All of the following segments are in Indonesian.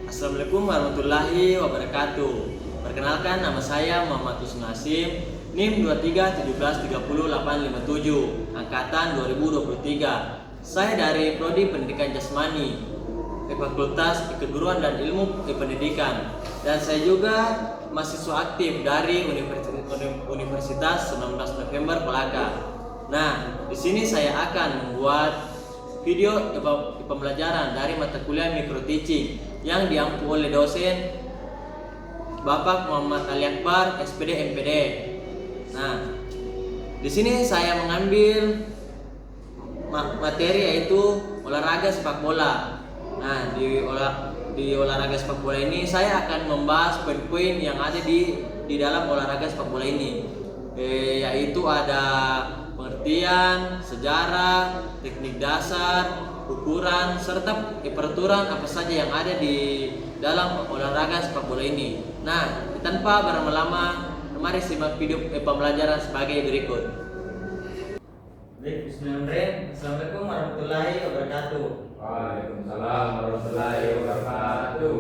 Assalamualaikum warahmatullahi wabarakatuh. Perkenalkan, nama saya Muhammad Husn Hasim, NIM 2317300857, angkatan 2023. Saya dari Prodi Pendidikan Jasmani, Fakultas Keguruan dan Ilmu Pendidikan, dan saya juga mahasiswa aktif dari Universitas 19 November Kolaka. Nah, di sini saya akan membuat video pembelajaran dari mata kuliah Micro Teaching yang diampu oleh dosen Bapak Muhammad Ali Akbar, SPD MPD. Nah, di sini saya mengambil materi yaitu olahraga sepak bola. Nah, di olahraga sepak bola ini saya akan membahas poin-poin yang ada di dalam olahraga sepak bola ini, yaitu ada pengertian, sejarah, teknik dasar, ukuran, serta peraturan apa saja yang ada di dalam olahraga sepak bola ini. Nah, tanpa berlama-lama, mari simak video pembelajaran sebagai berikut. Bismillahirrahmanirrahim. Assalamualaikum warahmatullahi wabarakatuh. Waalaikumsalam warahmatullahi wabarakatuh.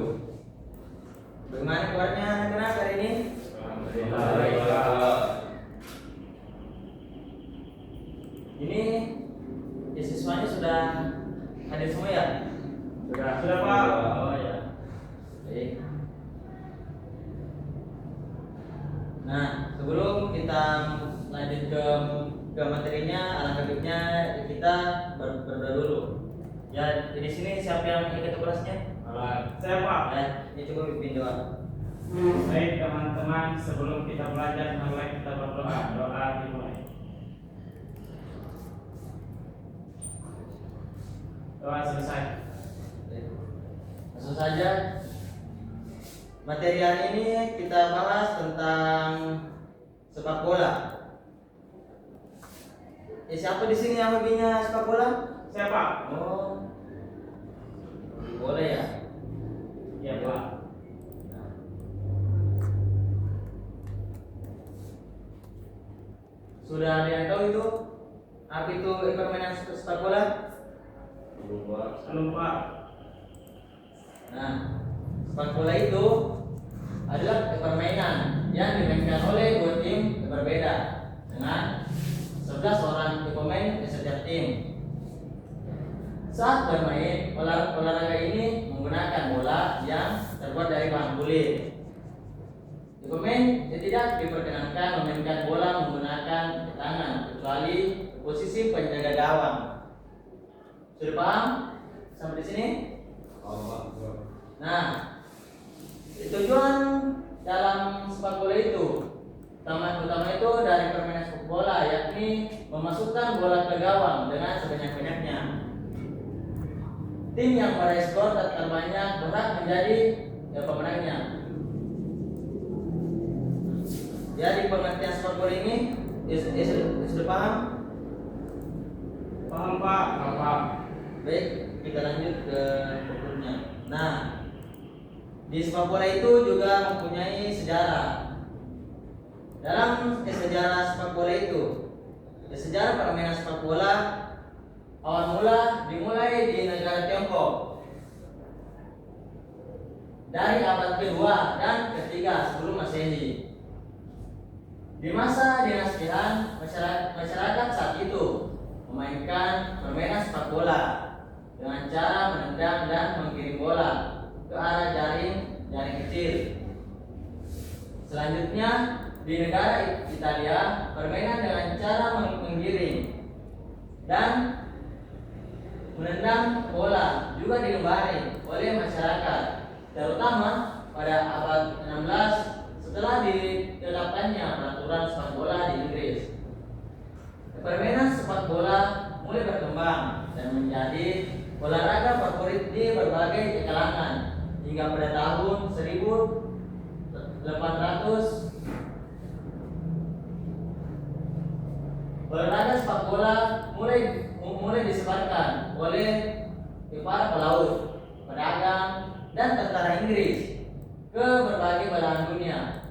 Bagaimana kabarnya anak-anak hari ini? Alhamdulillah. Ini siswanya sudah hadir semua ya? Sudah Pak. Oh ya. Baik. Nah, sebelum kita lanjut ke materinya, alangkah baiknya kita berdoa dulu. Ya, di sini siapa yang ikut kelasnya? Saya Pak. Ya, ini cukup pimpin doa. Baik teman-teman, sebelum kita belajar, mari kita berdoa. Doa dimulai. Doa selesai. Langsung saja. Materi hari ini kita bahas tentang sepak bola. Siapa di sini yang hobinya sepak bola? Siapa? Oh, boleh ya? Iya Pak. Sudah ada yang tahu itu apa itu permainan sepak bola? Belum Pak. Nah, sepak bola itu adalah permainan yang dimainkan oleh dua tim yang berbeda dengan 11 orang pemain di setiap tim. Saat bermain, olahraga ini menggunakan bola yang terbuat dari bahan kulit. Pemain tidak diperkenankan memainkan bola menggunakan tangan kecuali posisi penjaga gawang. Sudah paham sampai di sini? Nah, tujuan dalam sepak bola itu utama itu dari permainan sepak bola yakni memasukkan bola ke gawang dengan sebanyak-banyaknya. Tim yang meraih skor terbanyak berhak menjadi pemenangnya. Jadi pengertian sepak bola ini sudah paham? Paham Pak. Paham. Baik, kita lanjut ke berikutnya. Nah, di sepak bola itu juga mempunyai sejarah. Dalam sejarah sepak bola itu, sejarah permainan sepak bola awal mula dimulai di negara Tiongkok dari abad kedua dan ketiga sebelum Masehi. Di masa dinasti Han, masyarakat saat itu memainkan permainan sepak bola dengan cara menendang dan mengirim bola ke arah jaring kecil. Selanjutnya di negara Italia, permainan dengan cara menggiring dan menendang bola juga digemari oleh masyarakat, terutama pada abad 16 setelah ditetapkannya peraturan sepak bola di Inggris. Permainan sepak bola mulai berkembang dan menjadi olahraga favorit di berbagai kalangan hingga pada tahun 1800 olahraga sepak bola mulai disebarkan oleh para pelaut, pedagang, dan tentara Inggris ke berbagai belahan dunia.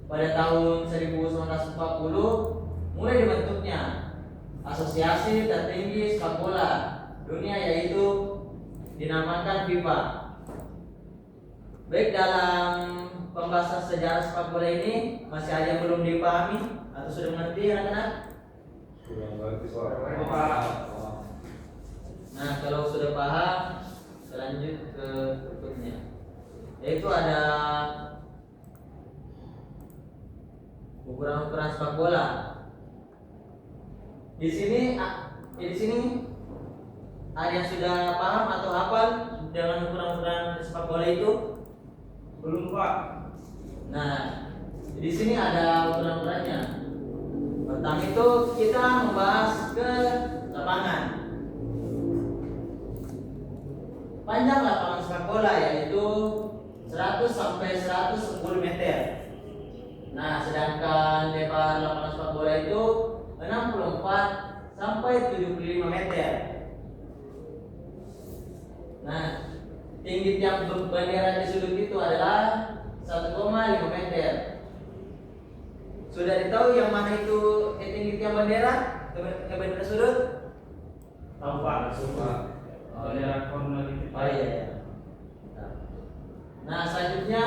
Pada tahun 1940 mulai dibentuknya asosiasi tertinggi sepak bola dunia, yaitu dinamakan FIFA. Baik, dalam pembahasan sejarah sepak bola ini masih ada yang belum dipahami atau sudah mengerti anak-anak? Kurang ngerti soalnya. Pak. Nah, kalau sudah paham, lanjut ke berikutnya. Yaitu ada ukuran-ukuran sepak bola. Di sini ada yang sudah paham atau hafal dengan ukuran-ukuran sepak bola itu? Belum Pak. Nah, di sini ada ukuran-ukurannya. Pertama itu kita membahas ke lapangan. Panjang lapangan sepak bola yaitu 100 sampai 110 meter. Nah, sedangkan lebar lapangan sepak bola itu 64 sampai 75 meter. Nah, tinggi tiang bendera di sudut itu adalah 1,5 meter. Sudah ditahu yang mana itu tinggi tiang bendera ke bendera sudut? Tahu Pak, suka. Bendera corner itu. Oh iya. Nah, selanjutnya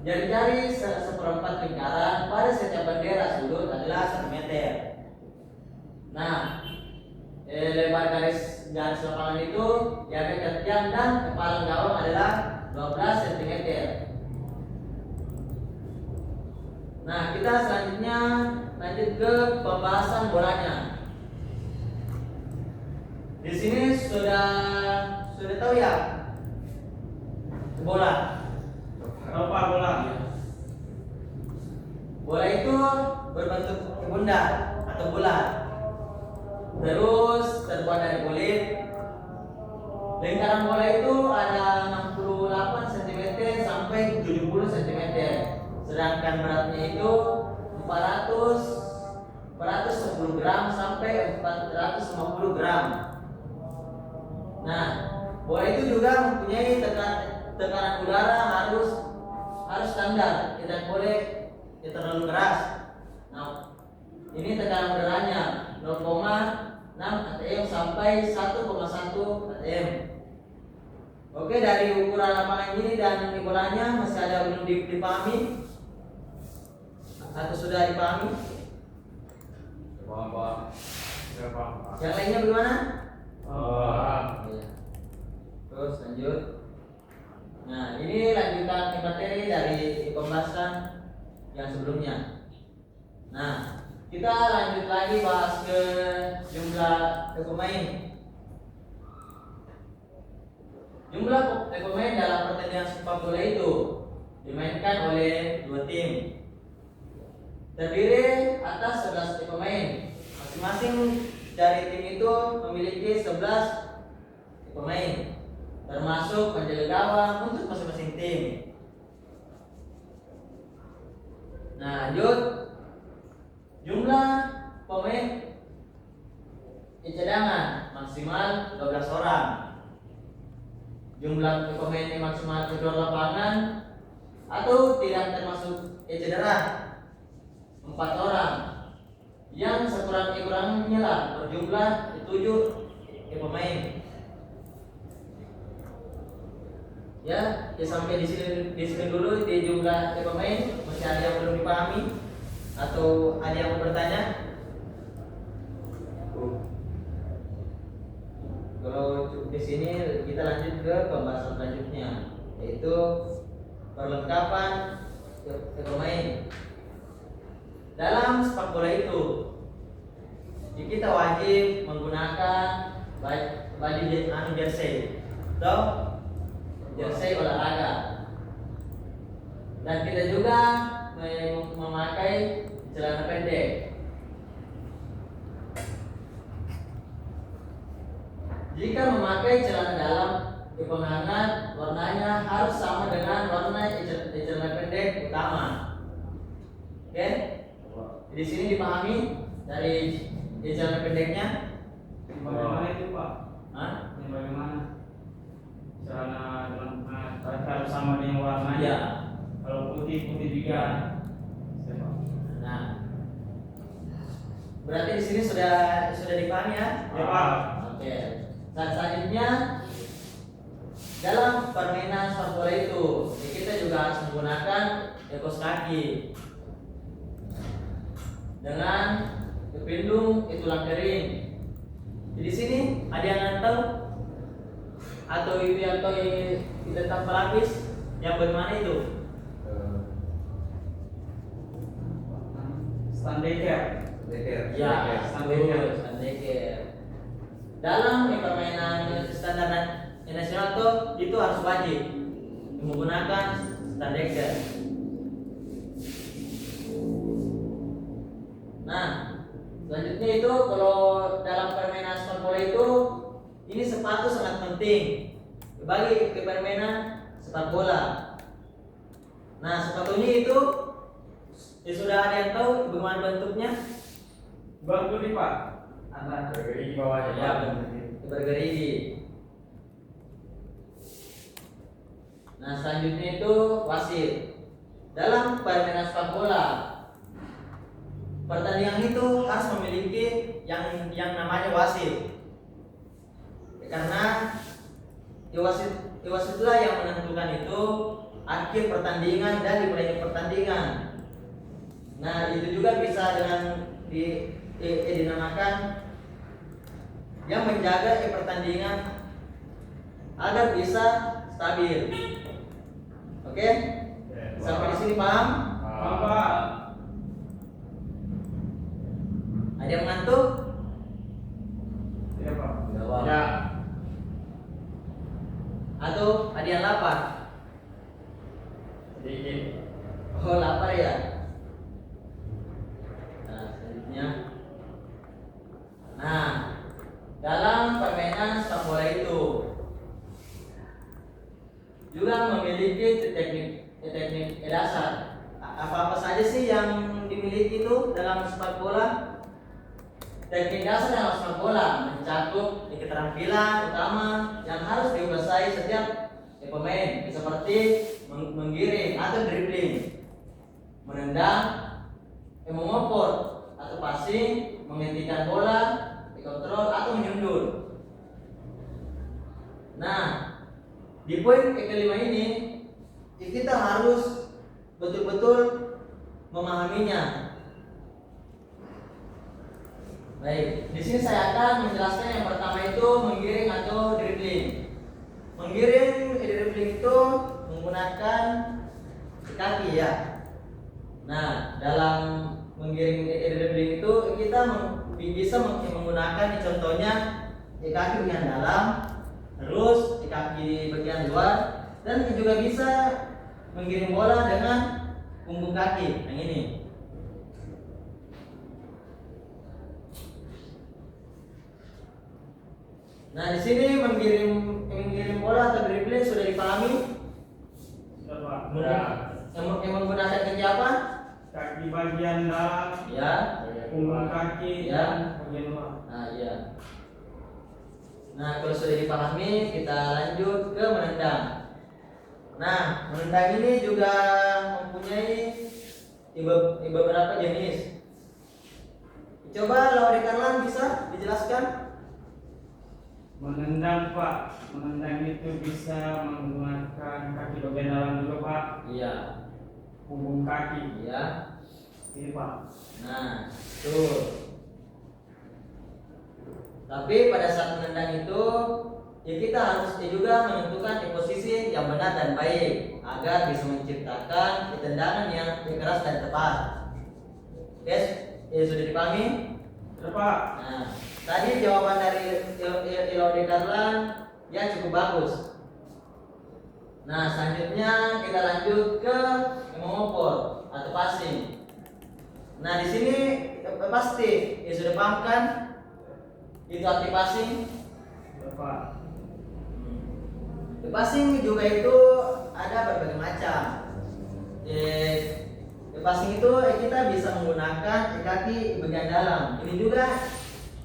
jari-jari seperempat lingkaran pada setiap bendera sudut adalah 1 meter. Nah, lebar garis lapangan itu diameter tiang dan kepala gawang adalah 12 cm. Nah, kita selanjutnya lanjut ke pembahasan bolanya. Di sini sudah tahu ya bola. Tahu Pak bola. Bola itu berbentuk bundar atau bulat. Terus terbuat dari kulit. Lingkaran bola itu ada 68 cm sampai 70 cm. Sedangkan beratnya itu 410 gram sampai 450 gram. Nah, bola itu juga mempunyai tekanan udara harus standar, tidak boleh terlalu keras. Nah, ini tekanan udaranya 0,6 atm sampai 1,1 atm. Oke, dari ukuran lapangan ini dan bolanya masih ada belum dipahami atau sudah dipahami? Paham Pak. Ya Pak. Yang lainnya bagaimana? Oh. Iya. Terus lanjut. Nah, ini lanjutan materi dari pembahasan yang sebelumnya. Nah, kita lanjut lagi bahas ke jumlah pemain. Jumlah pemain dalam pertandingan sepak bola itu dimainkan oleh 2 tim. Terdiri atas 11 pemain. Masing-masing dari tim itu memiliki 11 pemain, termasuk penjaga gawang untuk masing-masing tim. Nah, lanjut. Jumlah pemain cadangan maksimal 12 orang. Jumlah pemain yang maksimal di luar lapangan atau tidak termasuk cedera 4 orang. Yang sekurang-kurangnya lah berjumlah 7 pemain. Ya sampai di sini dulu di jumlah pemain. Masih ada yang belum dipahami atau ada yang mau bertanya? Kalau di sini kita lanjut ke pembahasan selanjutnya, yaitu perlengkapan pemain. Dalam sepak bola itu, kita wajib menggunakan baju jersey atau jersey olahraga, dan kita juga memakai celana pendek. Jika memakai celana dalam penghangat, warnanya harus sama dengan warna celana pendek utama. Oke? Di sini dipahami dari celana pendeknya? Bagaimana itu Pak? Hah? Yang bagaimana? Celana dalam harus sama dengan warnanya. Iya. Kalau putih juga. Nah, berarti di sini sudah dipahami ya? Ya Pak. Oke. Dan selanjutnya dalam permainan sepak bola itu kita juga harus menggunakan ekos kaki dengan pelindung tulang kering. Di sini ada yang ngantel atau itu yang kita tanpa lapis yang bagaimana itu? Standeker. Ya, Standeker. Standeker. Dalam permainan standar nasional itu harus wajib menggunakan Standeker. Nah, selanjutnya itu kalau dalam permainan sepak bola itu ini sepatu sangat penting bagi permainan sepak bola. Nah, sepatunya itu sudah ada yang tahu bagaimana bentuknya? Bangku nih Pak. Atas bergerigi bawahnya. Ya, bergerigi. Nah, selanjutnya itu wasit. Dalam permainan sepak bola, pertandingan itu harus memiliki yang namanya wasit. Karena wasit itulah yang menentukan itu akhir pertandingan dan dimulainya pertandingan. Nah, itu juga bisa dengan dinamakan yang menjaga pertandingan agar bisa stabil. Oke? Sampai di sini paham? Pak. Ada yang ngantuk? Tidak Pak. Ya. Atau ada yang lapar? Sedikit. Oh, lapar ya? Nah, selanjutnya. Nah, dalam permainan sepak bola itu juga memiliki teknik dasar. Apa-apa saja sih yang dimiliki itu dalam sepak bola? Teknik dasar dalam sepak bola mencakup keterampilan utama yang harus dikuasai setiap pemain, seperti menggiring atau dribbling, menendang, memopor atau passing, menghentikan bola, dikontrol atau menyundul. Nah, di poin kelima ini kita harus betul-betul memahaminya. Baik, di sini saya akan menjelaskan yang pertama itu menggiring atau dribbling. Menggiring dribbling itu menggunakan kaki ya. Nah, dalam menggiring dribbling itu kita bisa menggunakan contohnya kaki bagian dalam, terus kaki bagian luar, dan juga bisa menggiring bola dengan punggung kaki. Yang ini. Nah, di sini menggiring bola atau dribbling sudah dipahami? Sudah Pak. Yang menggunakan kaki apa? Kaki bagian dalam, Ya. punggung kaki, Ya. dan bagian luar. Nah, iya. Nah, kalau sudah dipahami, kita lanjut ke menendang. Nah, menendang ini juga mempunyai beberapa jenis. Coba Lauri Karlan bisa dijelaskan? Menendang Pak. Menendang itu bisa menggunakan kaki bagian dalam dulu Pak. Iya. Punggung kaki. Iya. Ini Pak. Nah, tuh. Tapi pada saat menendang itu ya kita harus juga menentukan posisi yang benar dan baik agar bisa menciptakan tendangan yang keras dan tepat. Guys, sudah dipahami? Sudah Pak. Nah, tadi jawaban dari Lauri Karlan ya cukup bagus. Nah, selanjutnya kita lanjut ke memopor atau passing. Nah, di sini pasti sudah paham kan? Itu arti passing. Sudah Pak. Passing juga itu ada berbagai macam. Passing itu kita bisa menggunakan kaki bagian dalam. Ini juga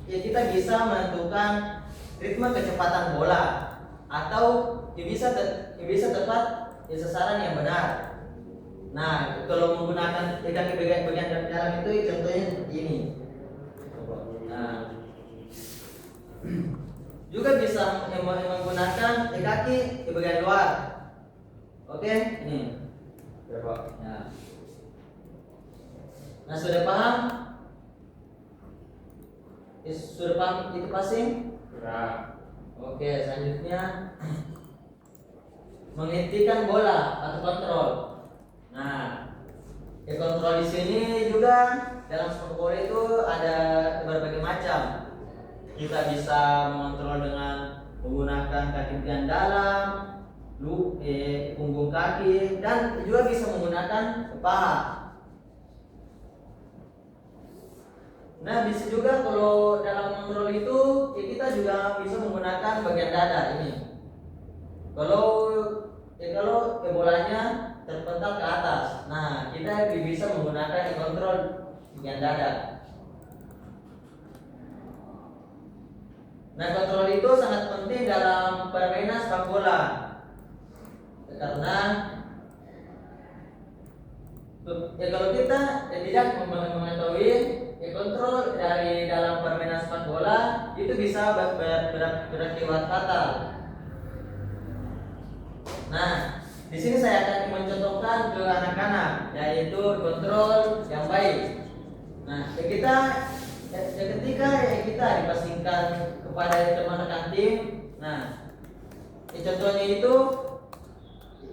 kita bisa menentukan ritme kecepatan bola atau bisa tepat sasaran yang benar. Nah, kalau menggunakan kaki bagian dalam itu contohnya seperti ini. Nah, juga bisa menggunakan kaki di bagian luar. Oke, ini. Ya Pak. Ya. Nah, sudah paham? Sudah paham itu passing? Sudah. Oke, selanjutnya menghentikan bola atau kontrol. Nah, kontrol di sini juga dalam sepak bola itu ada berbagai macam. Kita bisa mengontrol dengan menggunakan kaki bagian dalam, punggung kaki, dan juga bisa menggunakan kepala. Nah, bisa juga kalau dalam mengontrol itu kita juga bisa menggunakan bagian dada ini. Kalau bolanya terpental ke atas, nah kita bisa menggunakan kontrol bagian dada. Nah, kontrol itu sangat penting dalam permainan sepak bola karena kalau kita tidak mengetahui kontrol dari dalam permainan sepak bola itu bisa berakibat fatal. Nah, di sini saya akan mencontohkan ke anak-anak yaitu kontrol yang baik. Nah, ketika kita dipasingkan kepada teman rekan tim, nah, contohnya itu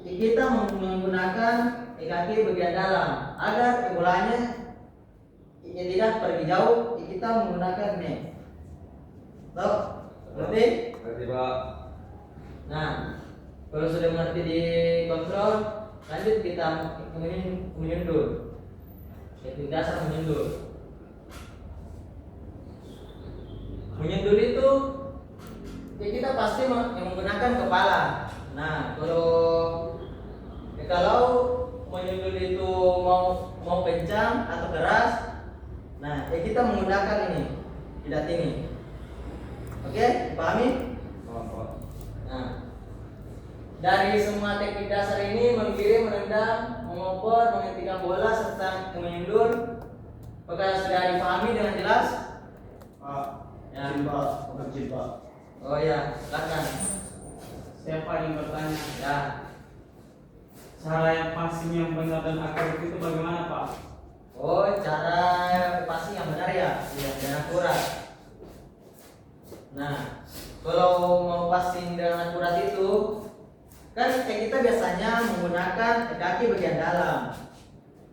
kita menggunakan kaki bagian dalam agar bolanya tidak pergi jauh. Kita menggunakan ini. Tahu? Ngerti? Ngerti Pak. Nah, kalau sudah mengerti di kontrol, lanjut kita menyundul. Teknik dasar menyundul. Menyundul itu kita pasti menggunakan kepala. Nah, kalau menyundul itu mau kencang atau keras, nah kita menggunakan ini, jidat ini. Oke, pahami? Paham Pak. Nah, dari semua teknik dasar ini menggiring, menendang, mengoper, menghentikan bola serta menyundul, apakah sudah dipahami dengan jelas? Pak, Ya. izin Pak, izin Pak. Oh ya, silakan. Siapa yang bertanya? Ya. Cara yang passing yang benar dan akurat itu bagaimana Pak? Oh, cara passing yang benar ya, dan akurat. Nah, kalau mau passing dengan akurat itu, kan kita biasanya menggunakan kaki bagian dalam.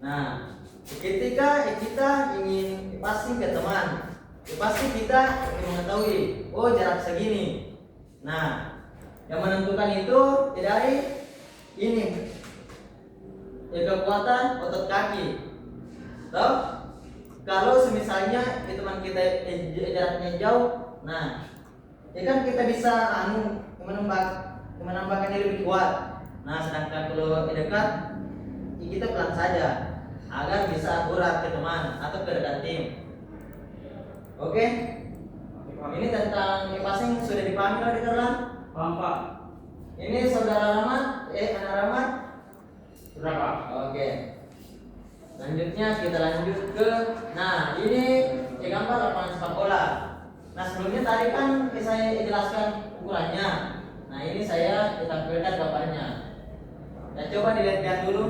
Nah, ketika kita ingin passing ke teman, pasti kita mengetahui, oh jarak segini. Nah, yang menentukan itu dari ini, kekuatan otot kaki. Tahu? Kalau semisalnya teman kita jaraknya jauh, nah, kan kita bisa menambahkan dia lebih kuat. Nah, sedangkan kalau dekat, kita pelan saja agar bisa akurat ke teman atau ke rekan tim. Oke? Ini tentang passing sudah dipahami oleh Karlan? Paham Pak? Ini saudara Rahmat, anak Rahmat. Sudah Pak? Oke. Selanjutnya kita lanjut ke, nah ini gambar lapangan sepak bola. Nah, sebelumnya tadi kan saya jelaskan ukurannya. Nah, ini saya tampilkan gambarnya. Nah, coba dilihat dulu.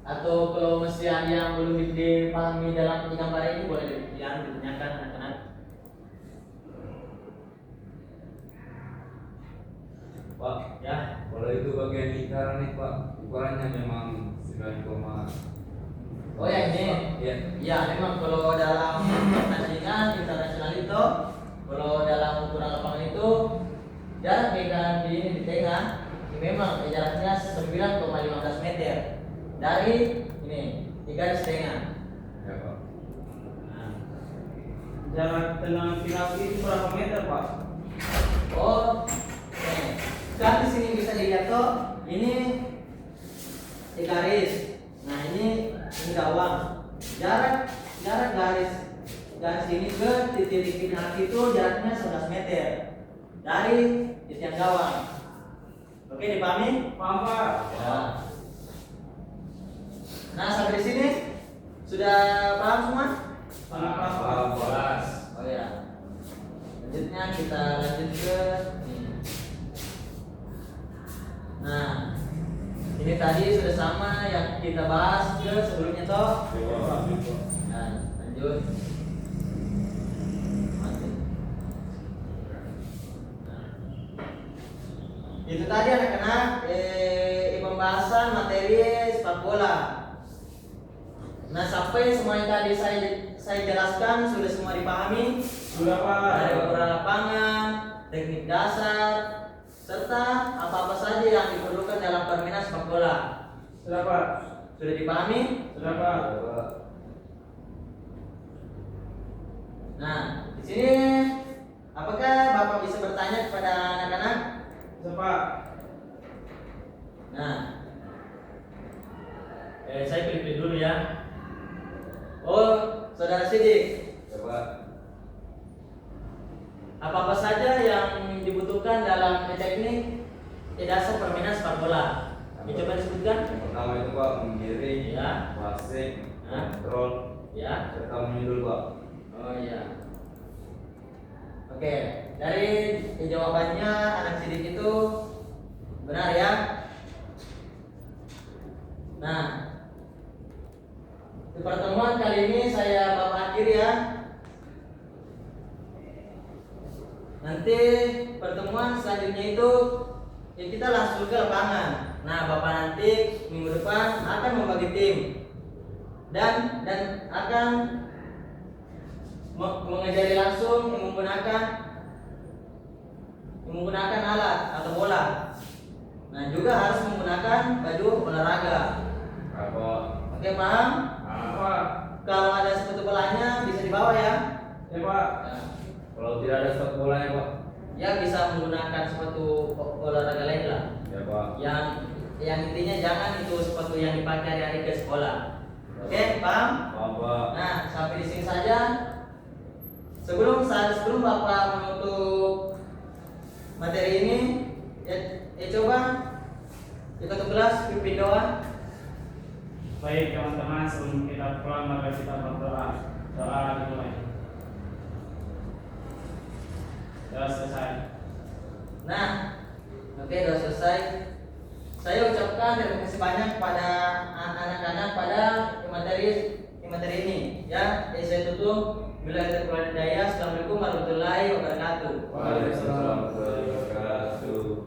Atau kalau masih ada yang belum dipahami dalam gambar ini boleh ditanyakan anak-anak. Pak, Ya. kalau itu bagian lingkaran nih Pak, ukurannya memang 9, Oh ya ini. ya. Ya, memang kalau dalam pertandingan internasional itu, kalau dalam ukuran lapangan itu jarak pegang di tengah, ini memang jaraknya 9,15 meter dari ini 3,5. Ya Pak. Nah, Jarak tendangan penalti itu berapa meter Pak? oh, kan di sini bisa dilihat tuh, ini garis. Nah, ini gawang. Jarak garis ini ke titik penalti itu jaraknya 11 meter dari tiang gawang. Oke, dipahami? Paham Pak? Ya. Nah, sampai di sini sudah paham semua? Sangat paham Paham, Pak. Pak. Oh ya. Selanjutnya kita lanjut ke ini. Nah, ini tadi sudah sama yang kita bahas ke sebelumnya toh. Nah, lanjut. Itu tadi anak-anak pembahasan materi sepak bola. Nah, sampai semua yang tadi saya jelaskan sudah semua dipahami? Sudah Pak. Dari beberapa lapangan, teknik dasar, serta apa-apa saja yang diperlukan dalam permainan sepak bola. Sudah Pak. Sudah dipahami? Sudah Pak. Nah, di sini apakah Bapak bisa bertanya kepada anak-anak? Sudah Pak. Nah, saya pilih dulu ya. Oh, Saudara Sidik, Coba. apa-apa saja yang dibutuhkan dalam teknik dasar permainan sepak bola? Coba disebutkan. Yang pertama itu Pak, menggiring, Ya. passing, Hah? kontrol, Ya. serta menyundul Pak. Oh iya. Oke, dari jawabannya anak Sidik itu benar ya. Nah, di pertemuan kali ini saya bawa akhir ya. Nanti pertemuan selanjutnya itu ya kita langsung ke lapangan. Nah, Bapak nanti minggu depan akan membagi tim dan akan mengajari langsung menggunakan alat atau bola. Nah, juga harus menggunakan baju olahraga. Apa? Oke, paham? Apa? Kalau ada sepatu bolanya bisa dibawa ya. Ya Pak. Nah, Kalau tidak ada stok bolanya Pak. ya bisa menggunakan sepatu olahraga lain lah. Ya Pak. Yang intinya jangan itu sepatu yang dipakai hari-hari ke sekolah. Oke, paham? Apa? Nah, sampai di sini saja. Sebelum Bapak menutup materi ini, coba kita ke kelas pimpin doa. Baik teman-teman, sebelum kita pulang mari kita berdoa. Doa dimulai. Doa selesai. Nah, oke, sudah selesai. Saya ucapkan terima kasih banyak kepada anak-anak pada materi ini. Ya, saya tutup. Bila kita daya. Assalamualaikum warahmatullahi wabarakatuh. Waalaikumsalam warahmatullahi wabarakatuh.